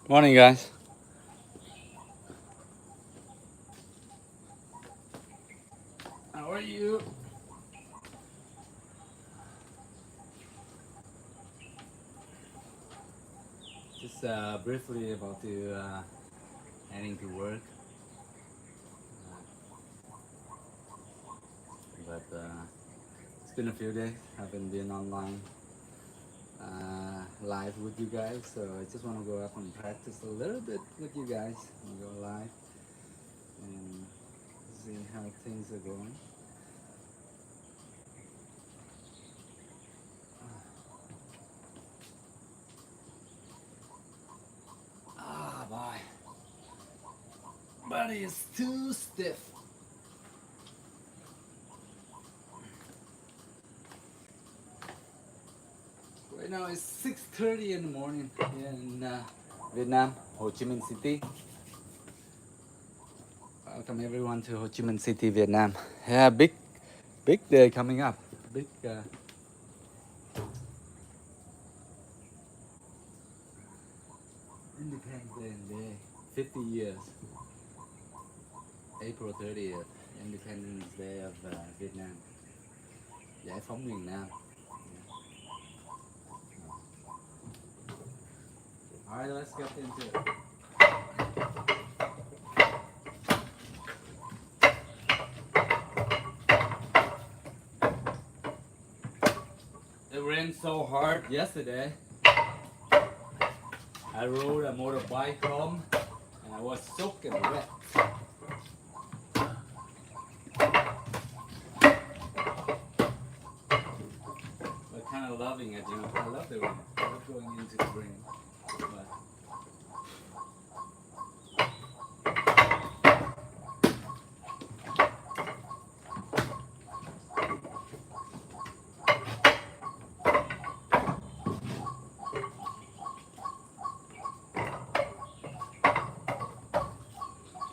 Morning, guys. How are you? Just briefly about to heading to work, but it's been a few days. Haven't been online live with you guys, so I just want to go up and practice a little bit with you guys and go live and see how things are going. Ah, my body is too stiff. Right now it's 6:30 in the morning here in Vietnam, Ho Chi Minh City. Welcome everyone to Ho Chi Minh City, Vietnam. Yeah, big day coming up. Big Independence Day, 50 years, April 30th, Independence Day of Vietnam. Giải phóng miền Nam. Alright, let's get into it. It rained so hard yesterday. I rode a motorbike home and I was soaking wet. But kind of loving it, you know. I love the rain. I love going into the rain. But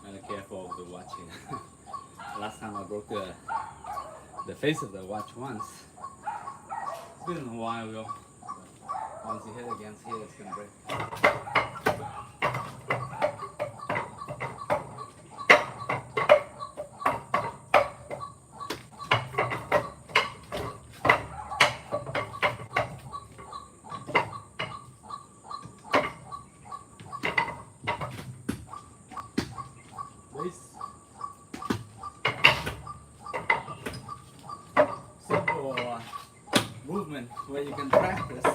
I'm careful of the watching. Last time I broke the face of the watch once. It's been a while ago. Once you hit against here, it's gonna break. This simple movement where you can practice.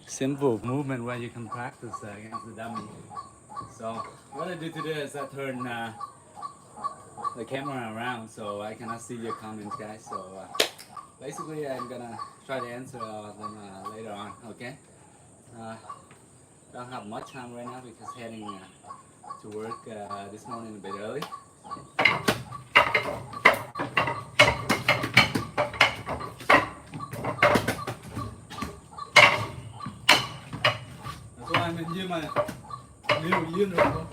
Simple movement where you can practice against the dummy. So what I do today is I turn the camera around so I cannot see your comments, guys. So basically I'm gonna try to answer them later on, okay? Uh, don't have much time right now because heading to work this morning a bit early. That's why I'm in here mà liều yên rồi không?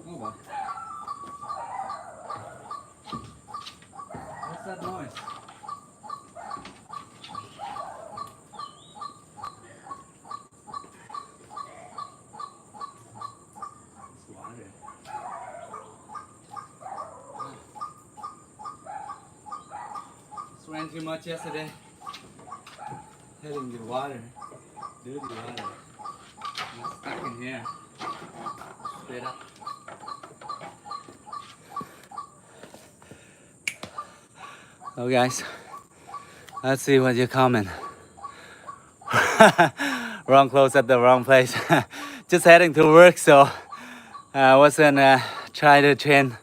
Oh, well. What's that noise? It's water. It's rained too much yesterday. Hitting the water. Dirty water. I'm stuck in here. Straight up. So guys, let's see what you comment. Wrong clothes at the wrong place. Just heading to work, so I wasn't try to train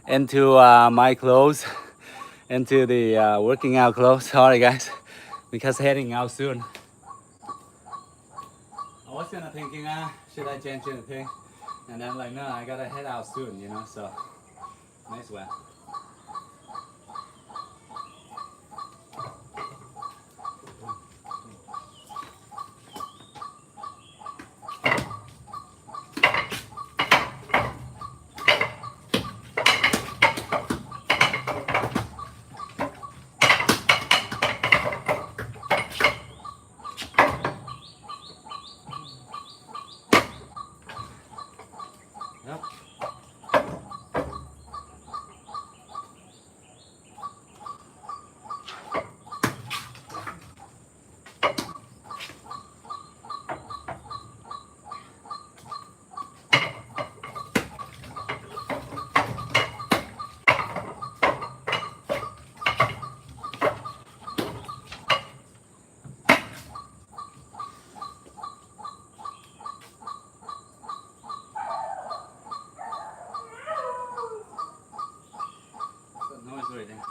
into my clothes, into the working out clothes. Sorry guys, because heading out soon. I was gonna thinking, should I change anything? And then like, no, I gotta head out soon, you know. So nice one. Yep. That noise right there.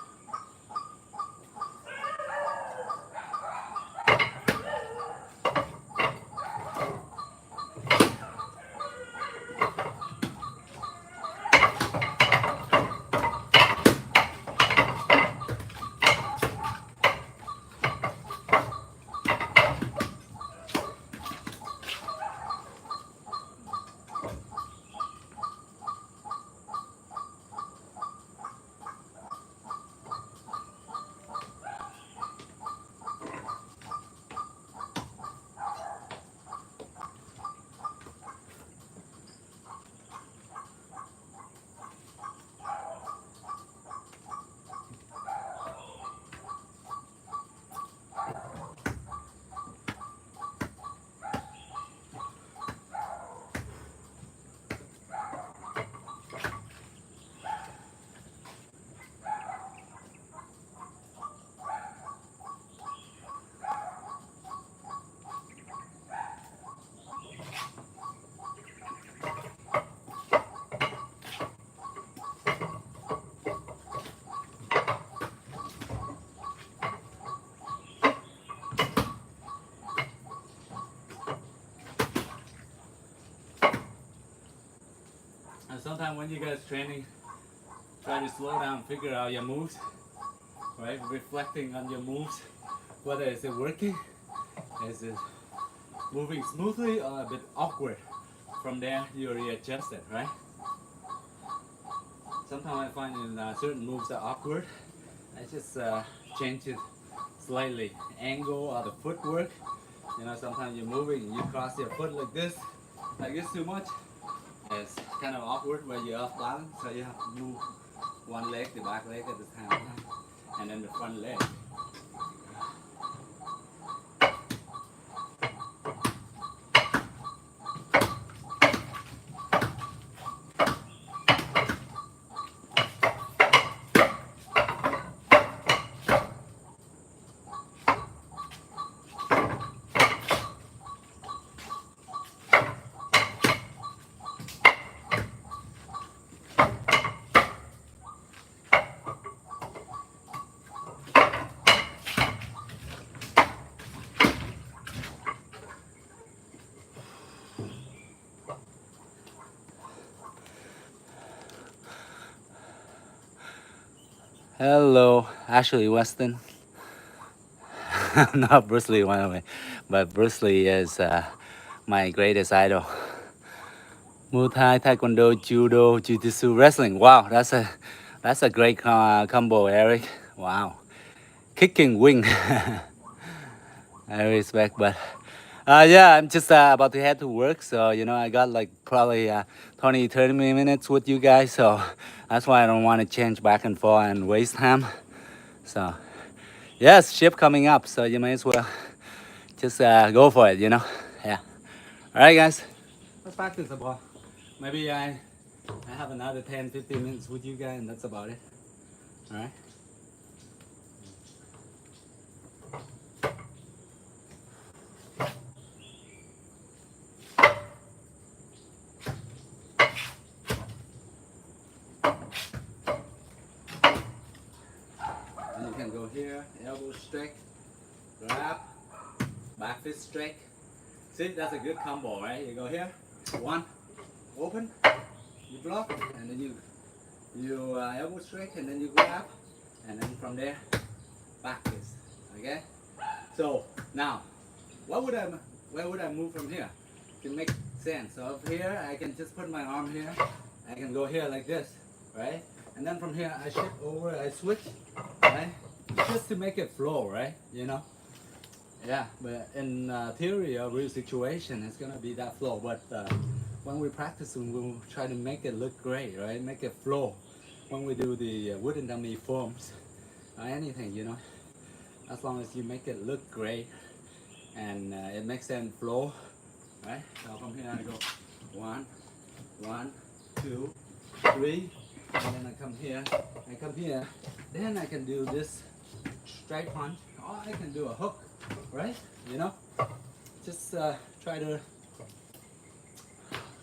And sometimes when you guys training, try to slow down, figure out your moves, right? Reflecting on your moves, whether is it working, is it moving smoothly or a bit awkward. From there, you readjust it, right? Sometimes I find in certain moves are awkward, I just change it slightly. Angle or the footwork. You know, sometimes you're moving and you cross your foot like this too much. It's kind of awkward where you're off balance, so you have to move one leg, the back leg at the same time, and then the front leg. Hello, Ashley Weston. Not Bruce Lee, one of me, but Bruce Lee is my greatest idol. Muay Thai, Taekwondo, Judo, Jiu-Jitsu, wrestling. Wow, that's a great combo, Eric. Wow, kicking wing. I respect, but yeah, I'm just about to head to work, so you know I got like probably 20-30 minutes with you guys, so that's why I don't want to change back and forth and waste time. So yes, ship coming up, so you may as well just go for it, you know. Yeah. All right, guys, let's practice the ball. Maybe I have another 10-15 minutes with you guys, and that's about it. All right. straight, grab, back fist straight. See, that's a good combo, right? You go here, one, open, you block, and then you elbow straight, and then you grab, and then from there, back fist. Okay. So now, where would I move from here to make sense? So up here, I can just put my arm here. I can go here like this, right? And then from here, I shift over, I switch, right? Just to make it flow, right? You know? Yeah, but in theory or real situation, it's gonna be that flow. But when we practice, we'll try to make it look great, right? Make it flow. When we do the wooden dummy forms or anything, you know, as long as you make it look great and it makes them flow, right? So from here I go 1, 1, 2, 3, and then I come here, then I can do this straight punch, or I can do a hook, right? You know, just try to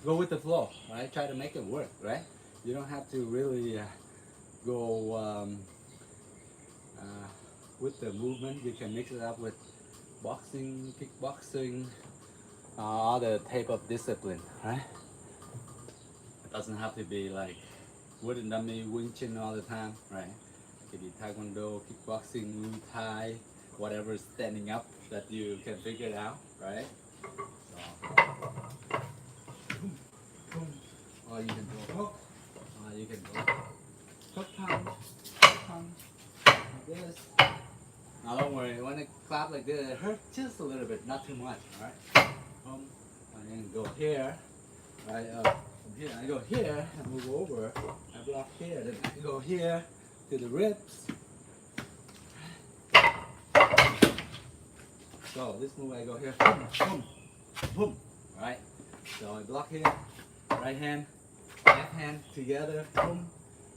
go with the flow, right? Try to make it work, right? You don't have to really go with the movement. You can mix it up with boxing, kickboxing, other type of discipline, right? It doesn't have to be like wooden dummy, Wing Chun all the time, right? It could be Taekwondo, kickboxing, Muay Thai, whatever is standing up that you can figure it out, right? So, boom, boom. Or you can go hook, or you can go hook punch, like this. Now don't worry, when it clap like this, it hurts just a little bit, not too much, alright? Boom, and then go here, right? From here, I go here, and move over, I block here, then I go here to the ribs. So this move I go here, boom, boom, boom, right? So I block here, right hand, left hand together, boom,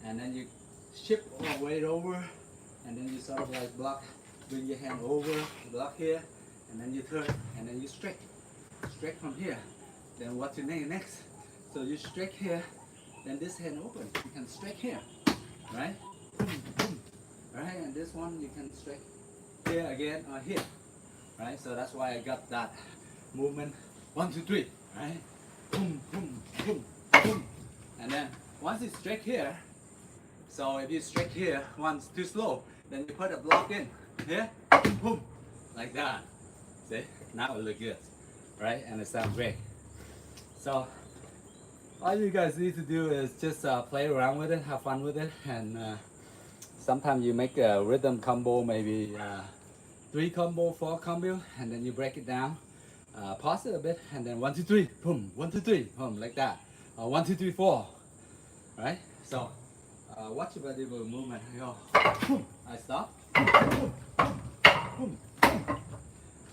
and then you shift all weight over, and then you sort of like block, bring your hand over, block here, and then you turn, and then you straight from here. Then what you need next? So you straight here, then this hand open, you can straight here, right? Boom, boom, right? And this one you can straight here again or here, right? So that's why I got that movement. 1, 2, 3, right? Boom, boom, boom, boom, and then once you straight here. So if you straight here, once too slow, then you put a block in here, boom, boom, like that. See? Now it looks good, right? And it sounds great. So all you guys need to do is just play around with it, have fun with it, and sometimes you make a rhythm combo, maybe 3 combo, 4 combo, and then you break it down, pause it a bit, and then 1, 2, 3, boom, 1, 2, 3, boom, like that. 1, 2, 3, 4, right? So watch your body movement. I go, boom, I stop, boom, boom, boom.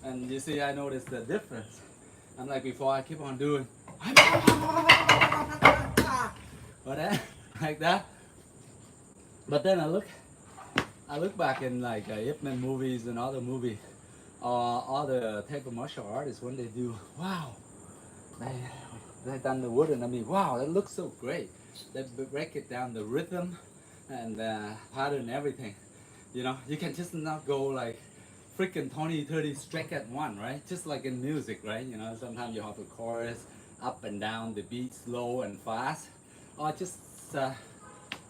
And you see, I noticed the difference. I'm like before, I keep on doing, but then, like that. But then I look back in like Ip Man movies and other movies, other type of martial artists, when they do, wow, they done the wooden. I mean, wow, that looks so great. They break it down, the rhythm and pattern, everything. You know, you can just not go like freaking 20, 30 straight at one, right? Just like in music, right? You know, sometimes you have a chorus, up and down, the beat slow and fast, or just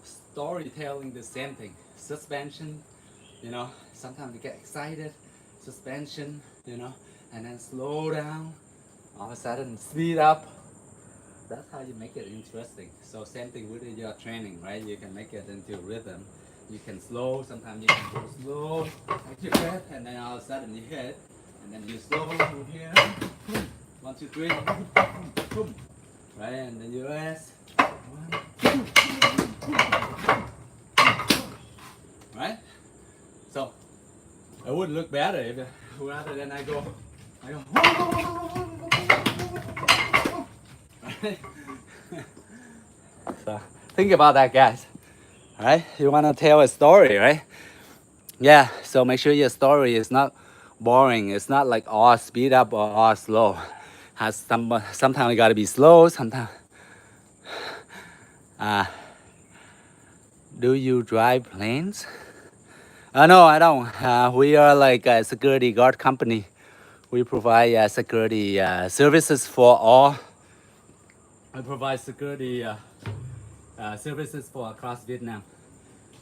storytelling, the same thing. Suspension, you know, sometimes you get excited, suspension, you know, and then slow down, all of a sudden speed up. That's how you make it interesting. So same thing with your training, right? You can make it into rhythm. You can slow, sometimes you can go slow, like you hit, and then all of a sudden you hit, and then you slow, move here, boom, 1, 2, 3, boom, boom, boom, right? And then you rest, 1, 2, right? So it would look better if rather than I go, right? So think about that, guys. All right, you want to tell a story, right? Yeah, so make sure your story is not boring. It's not like all speed up or all slow. Sometimes you got to be slow. Sometimes. Do you drive planes? No, I don't. We are like a security guard company. We provide security services for all. We provide security services for across Vietnam,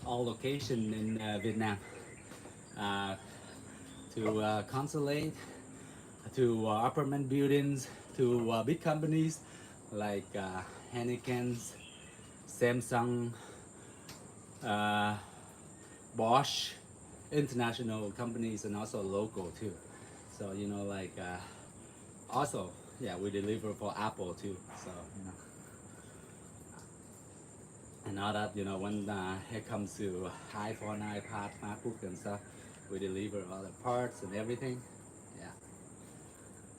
all location in Vietnam, uh, to consulate, to apartment buildings, to big companies like Heineken, Samsung, uh, Bosch, international companies, and also local too. So like also, yeah, we deliver for Apple too. So and all that, when it comes to iPhone, iPad, MacBook, and stuff, we deliver all the parts and everything. Yeah,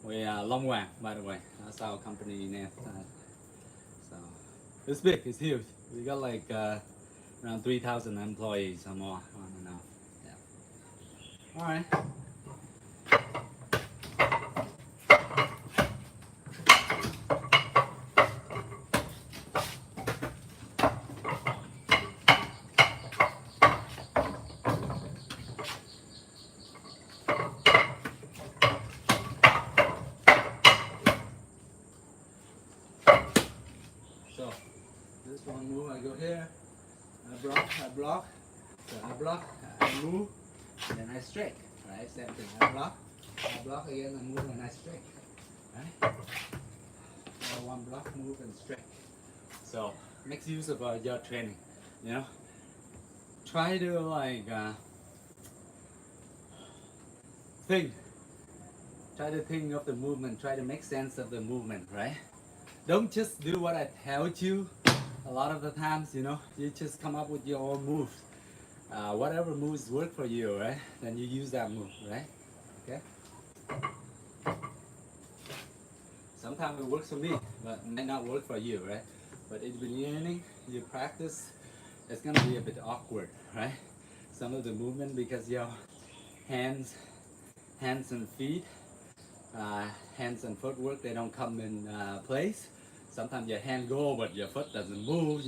we are Long Wang, by the way. That's our company name. So it's big, it's huge. We got like around 3,000 employees or more on and off. Yeah. All right. So this one move, I go here, I block, so I block, I move, and then I strike, right? Same thing, I block again, I move, and I strike, right? So one block, move, and strike. So make use of your training, you know. Try to like think, try to think of the movement, try to make sense of the movement, right? Don't just do what I tell you. A lot of the times, you just come up with your own moves. Whatever moves work for you, right? Then you use that move, right? Okay. Sometimes it works for me, but it might not work for you, right? But in the beginning, you practice, it's gonna be a bit awkward, right? Some of the movement because your hands, hands and feet, hands and footwork, they don't come in place. Sometimes your hand go, but your foot doesn't move.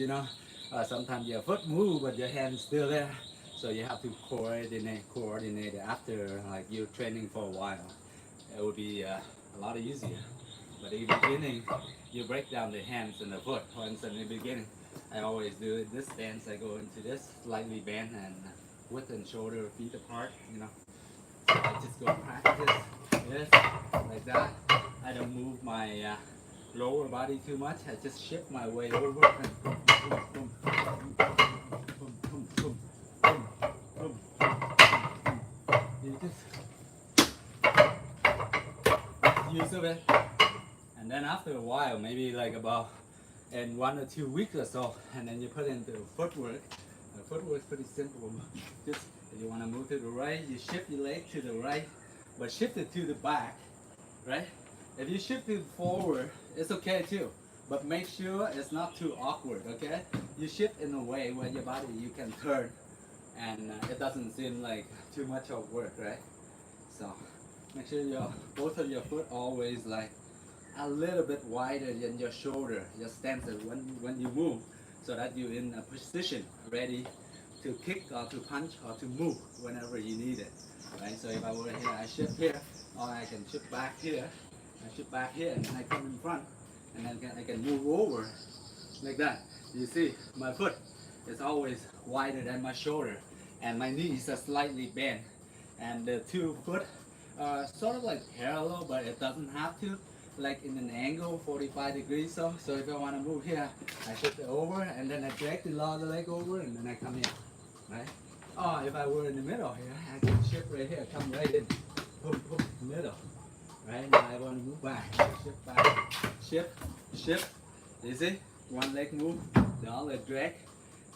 Sometimes your foot move, but your hand's still there. So you have to coordinate after like you're training for a while. It would be a lot easier. But in the beginning, you break down the hands and the foot. For instance, in the beginning, I always do it. This stance, I go into this, slightly bend and width and shoulder feet apart. So I just go practice this, like that. I don't move my lower body too much. I just shift my way over and boom, boom, boom, boom, boom, boom, boom, boom, boom. You just use of it. And then after a while, maybe like about in 1 or 2 weeks or so, and then you put into footwork. Footwork is pretty simple. Just if you want to move to the right, you shift your leg to the right, but shift it to the back, right? If you shift it forward, it's okay too, but make sure it's not too awkward, okay? You shift in a way where your body you can turn, and it doesn't seem like too much of work, right? So make sure both of your foot always like a little bit wider than your shoulder, your stance when you move, so that you're in a position ready to kick or to punch or to move whenever you need it. Right? So if I were here, I shift here, or I can shift back here, I shift back here, and then I come in front, and then I can move over like that. You see, my foot is always wider than my shoulder, and my knees are slightly bent, and the 2 foot are sort of like parallel, but it doesn't have to, like in an angle 45 degrees. So if I want to move here, I shift it over, and then I drag the other leg over, and then I come in, right? Oh, if I were in the middle here, I can shift right here, come right in, boom, boom, middle, right? Now I want to move back, shift, you see? One leg move, the other leg drag,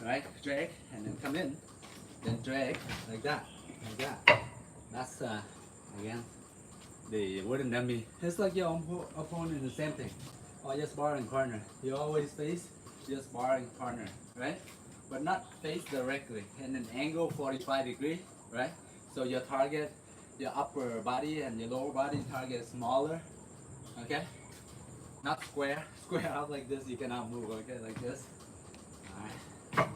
right? Drag, and then come in, then drag, like that. That's, again, the wooden dummy. It's like your opponent, the same thing. Or your sparring partner. You always face your sparring partner, right? But not face directly, in an angle 45 degrees, right? So your target, your upper body and your lower body target is smaller, okay? Not square. Square out like this, you cannot move, okay? Like this. Alright.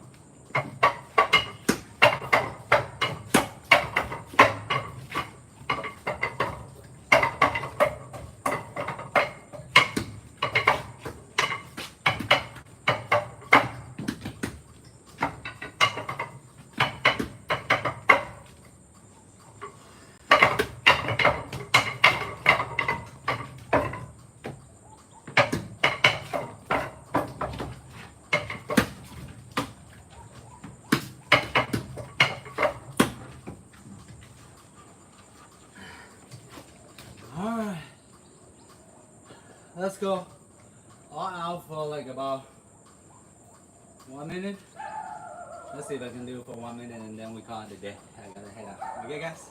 All right, let's go all out for like about 1 minute. Let's see if I can do it for 1 minute and then we call it a day. I gotta head out. Okay, guys?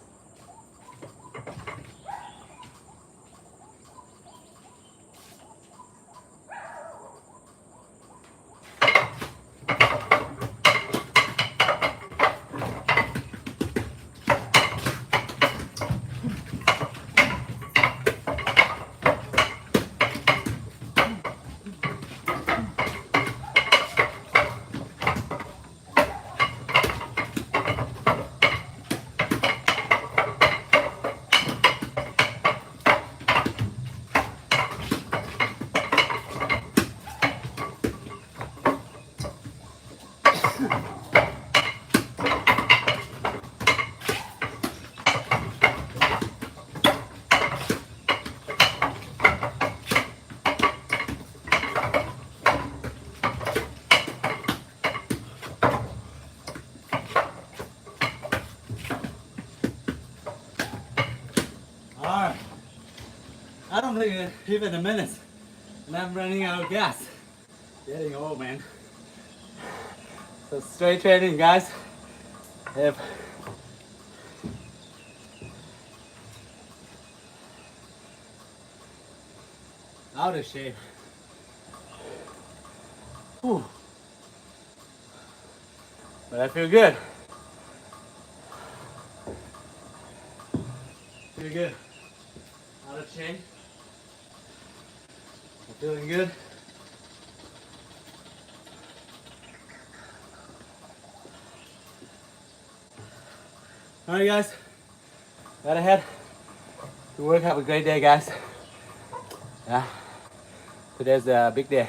Alright. I don't think even a minute. And I'm running out of gas. Getting old, man. So straight training, guys. If out of shape. Whew. But I feel good. Feel good. Out of shape. I'm feeling good. Alright guys, gotta head to work. Have a great day, guys. Yeah, today's a big day.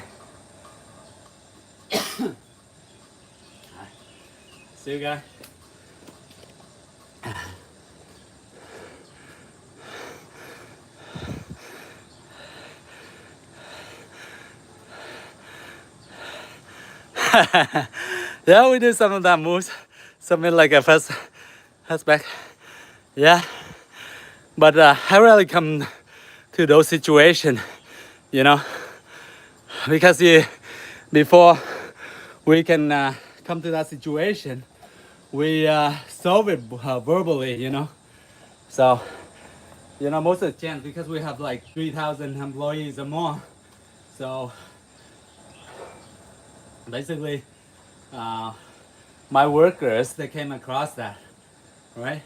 See you guys. Yeah, we did some of that moves, something like a first back. Yeah, but I rarely come to those situations, you know, because before we can come to that situation, we solve it verbally, you know. So, you know, most of the chance, because we have like 3,000 employees or more, so basically my workers, they came across that, right?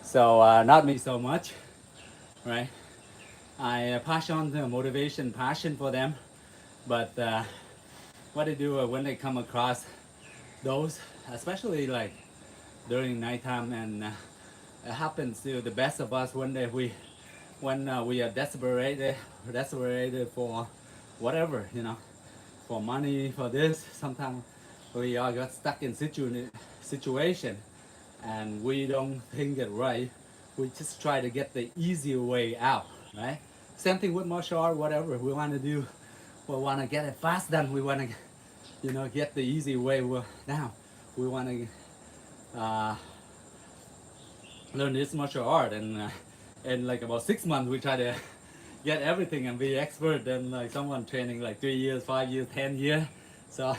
So not me so much, right? I pass on the motivation, passion for them, but what they do when they come across those, especially like during nighttime, and it happens to the best of us when we are desperate for whatever, you know, for money, for this. Sometimes we all got stuck in situation and we don't think it right. We just try to get the easy way out, right? Same thing with martial art, whatever we want to do. We want to get it fast done. We want to, you know, get the easy way down. We want to learn this martial art, and in like about 6 months we try to get everything and be expert than like someone training like 3 years, 5 years, 10 years. So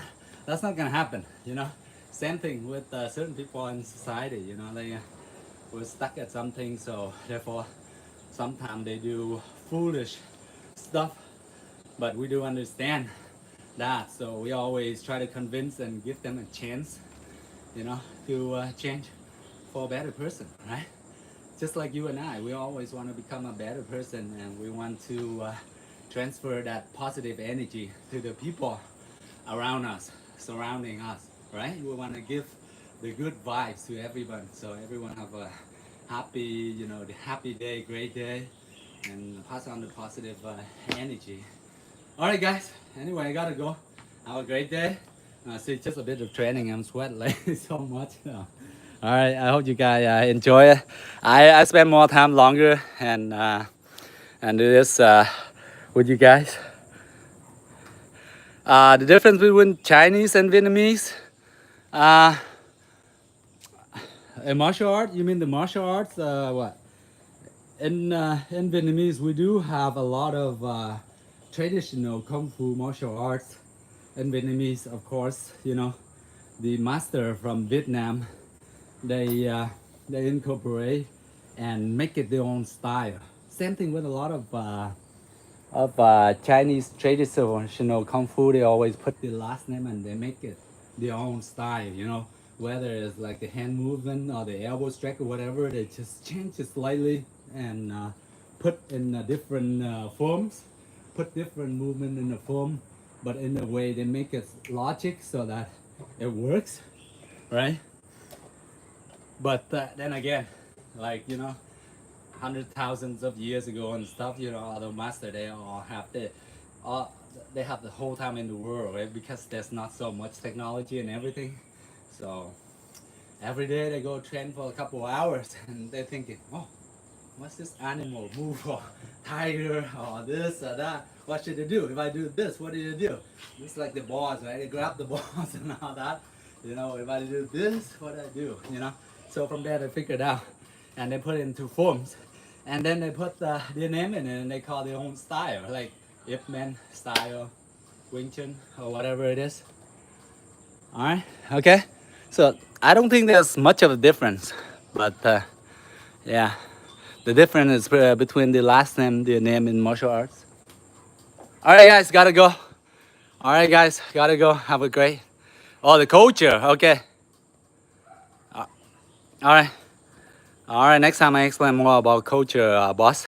that's not gonna happen, you know. Same thing with certain people in society, you know, they were stuck at something, so therefore sometimes they do foolish stuff, but we do understand that, so we always try to convince and give them a chance, you know, to change for a better person, right? Just like you and I, we always want to become a better person, and we want to transfer that positive energy to the people around us, surrounding us, right? We want to give the good vibes to everyone, so everyone have a happy, you know, the happy day, great day, and pass on the positive energy. All right, guys. Anyway, I gotta go. Have a great day. See, just a bit of training. I'm sweating like so much now. All right. I hope you guys enjoy it. I spend more time longer and do this with you guys. The difference between Chinese and Vietnamese. A martial art? You mean the martial arts? What? in Vietnamese, we do have a lot of traditional kung fu martial arts. In Vietnamese, of course, you know, the master from Vietnam, they uh, they incorporate and make it their own style. Same thing with a lot of Chinese traditional kung fu. They always put the last name and they make it their own style. You know, whether it's like the hand movement or the elbow strike or whatever, they just change it slightly and put in different forms, put different movement in the form, but in a way they make it logic so that it works, right? But then again, like you know, hundred thousands of years ago and stuff, you know, other master they all have uh, they have the whole time in the world, right? Because there's not so much technology and everything. So every day they go train for a couple of hours and they're thinking, oh, what's this animal move or tiger or this or that? What should I do? If I do this, what do you do? It's like the balls, right? They grab the balls and all that. You know, if I do this, what do I do? You know. So from there they figured out and they put it into forms. And then they put their name in it and they call their own style, like Ip Man style, Wing Chun, or whatever it is. Alright, okay. So I don't think there's much of a difference, but yeah, the difference is between the last name, the name in martial arts. Alright, guys, gotta go. Alright, guys, gotta go. Have a great. Oh, the culture, okay. Alright, alright. Next time I explain more about culture, boss.